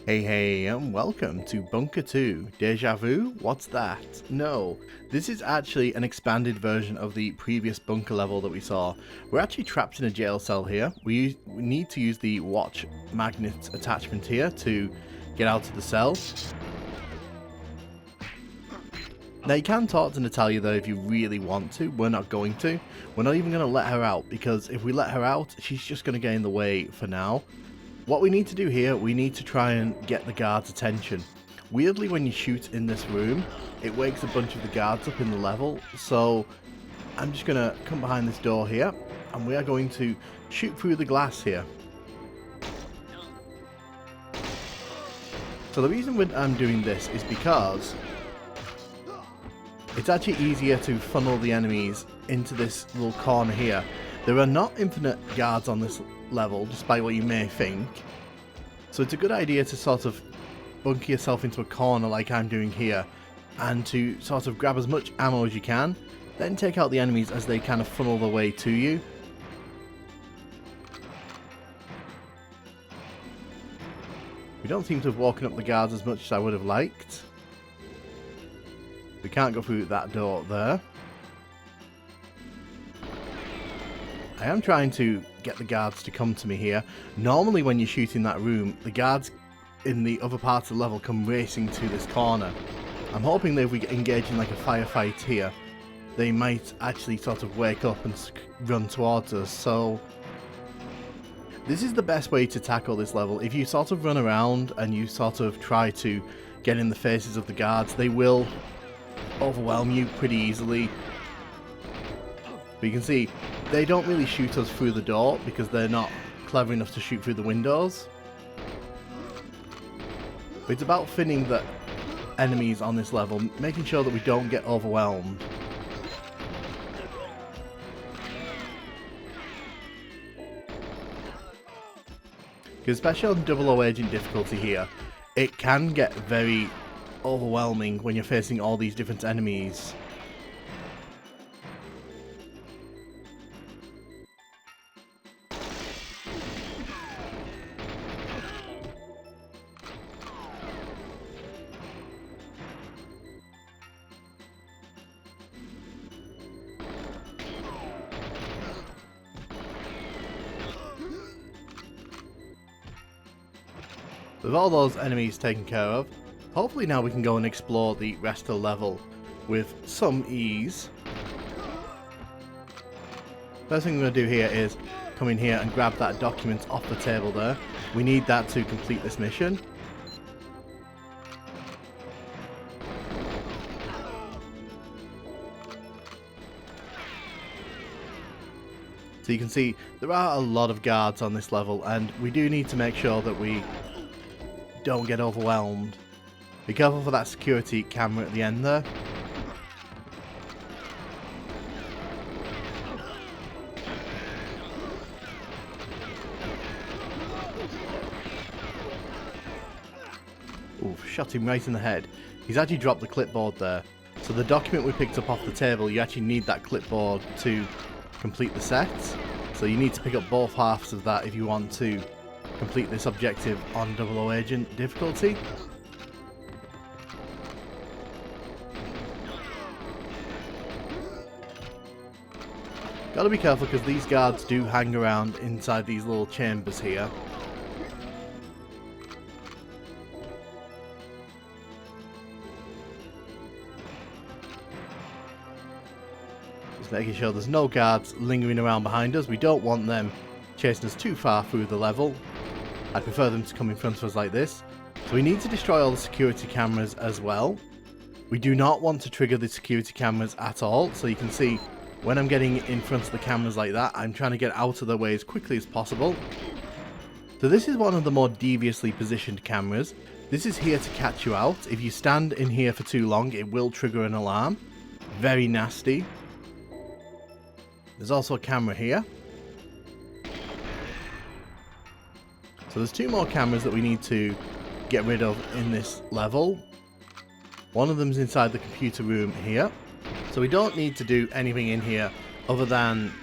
Hey, and welcome to Bunker 2. Deja vu? What's that? No, this is actually an expanded version of the previous bunker level that we saw. We're actually trapped in a jail cell here. We need to use the watch magnet attachment here to get out of the cell. Now you can talk to Natalia though if you really want to. We're not going to. We're not even going to let her out, because if we let her out, she's just going to get in the way for now. What we need to do here, we need to try and get the guards' attention. Weirdly, when you shoot in this room, it wakes a bunch of the guards up in the level. So I'm just going to come behind this door here, and we are going to shoot through the glass here. So the reason I'm doing this is because it's actually easier to funnel the enemies into this little corner here. There are not infinite guards on this level, despite what you may think. So it's a good idea to sort of bunker yourself into a corner like I'm doing here, and to sort of grab as much ammo as you can, then take out the enemies as they kind of funnel their way to you. We don't seem to have woken up the guards as much as I would have liked. We can't go through that door there. I am trying to get the guards to come to me here. Normally when you shoot in that room, the guards in the other parts of the level come racing to this corner. I'm hoping that if we engage in like a firefight here, they might actually sort of wake up and run towards us. So this is the best way to tackle this level. If you sort of run around and you sort of try to get in the faces of the guards, they will overwhelm you pretty easily. But you can see they don't really shoot us through the door because they're not clever enough to shoot through the windows. But it's about thinning the enemies on this level, making sure that we don't get overwhelmed. Because especially on 00 Agent difficulty here, it can get very overwhelming when you're facing all these different enemies. With all those enemies taken care of, hopefully now we can go and explore the rest of the level with some ease. First thing we're going to do here is come in here and grab that document off the table there. We need that to complete this mission. So you can see there are a lot of guards on this level, and we do need to make sure that we don't get overwhelmed. Be careful for that security camera at the end there. Ooh, shot him right in the head. He's actually dropped the clipboard there. So the document we picked up off the table, you actually need that clipboard to complete the set. So you need to pick up both halves of that if you want to complete this objective on 00 Agent difficulty. Gotta be careful because these guards do hang around inside these little chambers here. Just making sure there's no guards lingering around behind us. We don't want them chasing us too far through the level. I'd prefer them to come in front of us like this. So we need to destroy all the security cameras as well. We do not want to trigger the security cameras at all. So you can see when I'm getting in front of the cameras like that, I'm trying to get out of their way as quickly as possible. So this is one of the more deviously positioned cameras. This is here to catch you out. If you stand in here for too long, it will trigger an alarm. Very nasty. There's also a camera here. So there's two more cameras that we need to get rid of in this level. One of them's inside the computer room here. So we don't need to do anything in here other than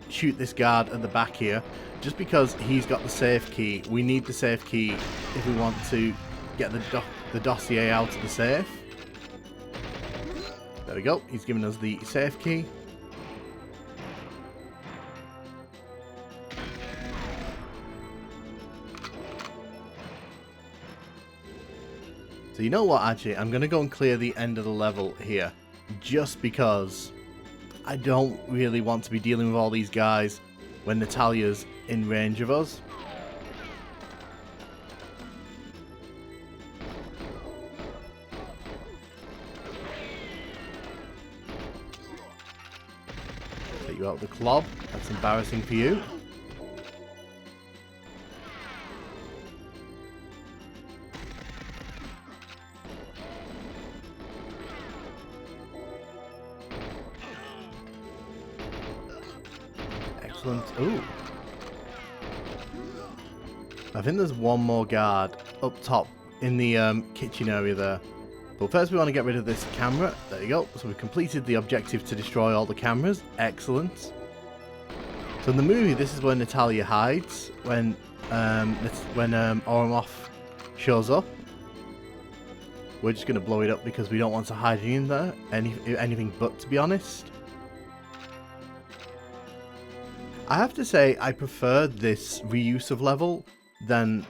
shoot this guard at the back here, just because he's got the safe key. We need the safe key if we want to get the dossier out of the safe. There we go. He's given us the safe key. So you know what, actually, I'm going to go and clear the end of the level here, just because I don't really want to be dealing with all these guys when Natalia's in range of us. Take you out of the club. That's embarrassing for you. Excellent. Ooh. I think there's one more guard up top in the kitchen area there. But first we want to get rid of this camera. There you go. So we've completed the objective to destroy all the cameras. Excellent. So in the movie, this is where Natalia hides when Oromov shows up. We're just going to blow it up because we don't want to hide in there. Anything but, to be honest. I have to say, I prefer this reuse of level than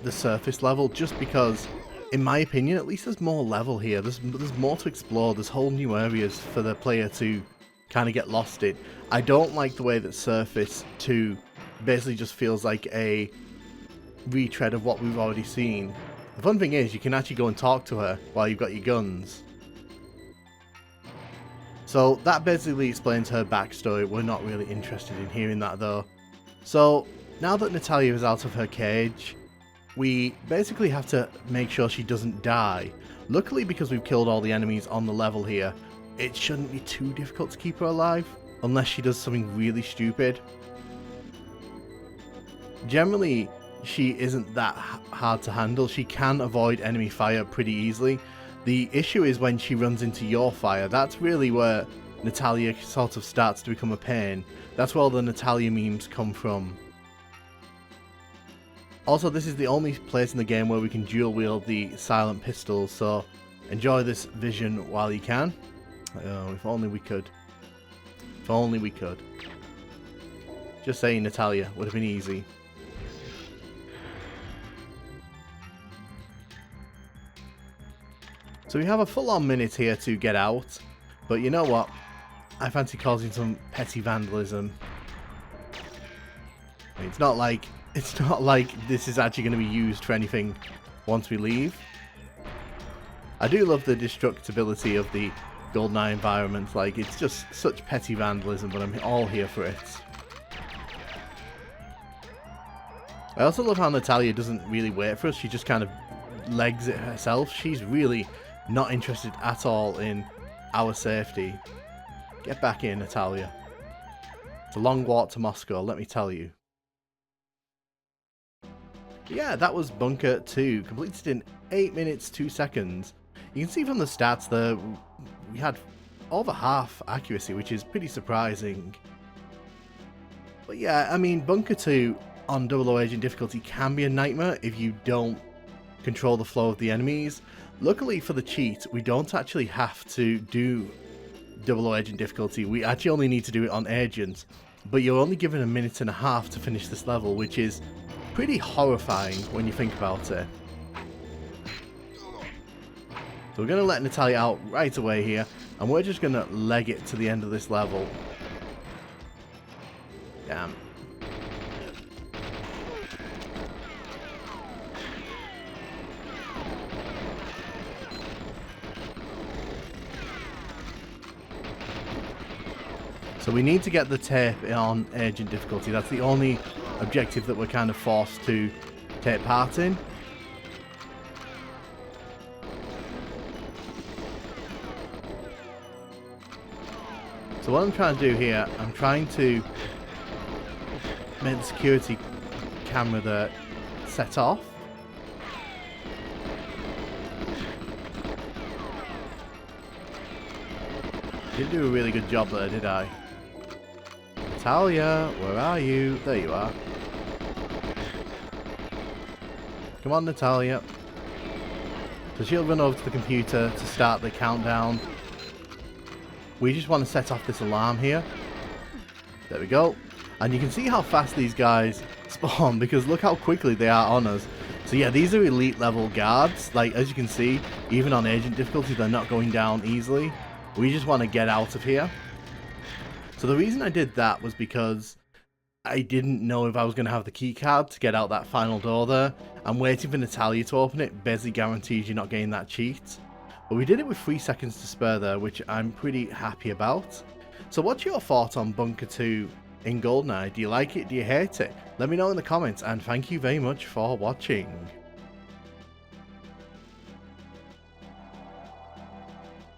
the surface level, just because, in my opinion, at least there's more level here. There's more to explore. There's whole new areas for the player to kind of get lost in. I don't like the way that Surface 2 basically just feels like a retread of what we've already seen. The fun thing is, you can actually go and talk to her while you've got your guns. So that basically explains her backstory. We're not really interested in hearing that though. So now that Natalia is out of her cage, we basically have to make sure she doesn't die. Luckily, because we've killed all the enemies on the level here, it shouldn't be too difficult to keep her alive, unless she does something really stupid. Generally, she isn't that hard to handle. She can avoid enemy fire pretty easily. The issue is when she runs into your fire. That's really where Natalia sort of starts to become a pain. That's where all the Natalia memes come from. Also, this is the only place in the game where we can dual wield the silent pistols, so enjoy this vision while you can. Oh, if only we could. If only we could. Just saying, Natalia, would have been easy. So we have a full-on minute here to get out, but you know what? I fancy causing some petty vandalism. I mean, it's not like this is actually going to be used for anything once we leave. I do love the destructibility of the Goldeneye environment. Like, it's just such petty vandalism, but I'm all here for it. I also love how Natalia doesn't really wait for us. She just kind of legs it herself. She's really not interested at all in our safety. Get back in, Natalia. It's a long walk to Moscow, let me tell you. Yeah, that was Bunker 2, completed in 8 minutes 2 seconds. You can see from the stats there, we had over half accuracy, which is pretty surprising. But yeah, I mean, Bunker 2 on 00 Agent difficulty can be a nightmare if you don't control the flow of the enemies. Luckily for the cheat, we don't actually have to do 00 Agent difficulty. We actually only need to do it on Agent, but you're only given 1.5 minutes to finish this level, which is pretty horrifying when you think about it. So we're going to let Natalia out right away here, and we're just going to leg it to the end of this level. Damn. So we need to get the tape on Agent difficulty. That's the only objective that we're kind of forced to take part in. So what I'm trying to do here, I'm trying to make the security camera there set off. Didn't do a really good job there, did I? Natalia, where are you? There you are. Come on, Natalia. So she'll run over to the computer to start the countdown. We just want to set off this alarm here. There we go. And you can see how fast these guys spawn, because look how quickly they are on us. So yeah, these are elite level guards. Like, as you can see, even on agent difficulty, they're not going down easily. We just want to get out of here. So the reason I did that was because I didn't know if I was going to have the key card to get out that final door there. And waiting for Natalia to open it basically guarantees you're not getting that cheat. But we did it with 3 seconds to spare there, which I'm pretty happy about. So what's your thoughts on Bunker 2 in Goldeneye? Do you like it? Do you hate it? Let me know in the comments, and thank you very much for watching.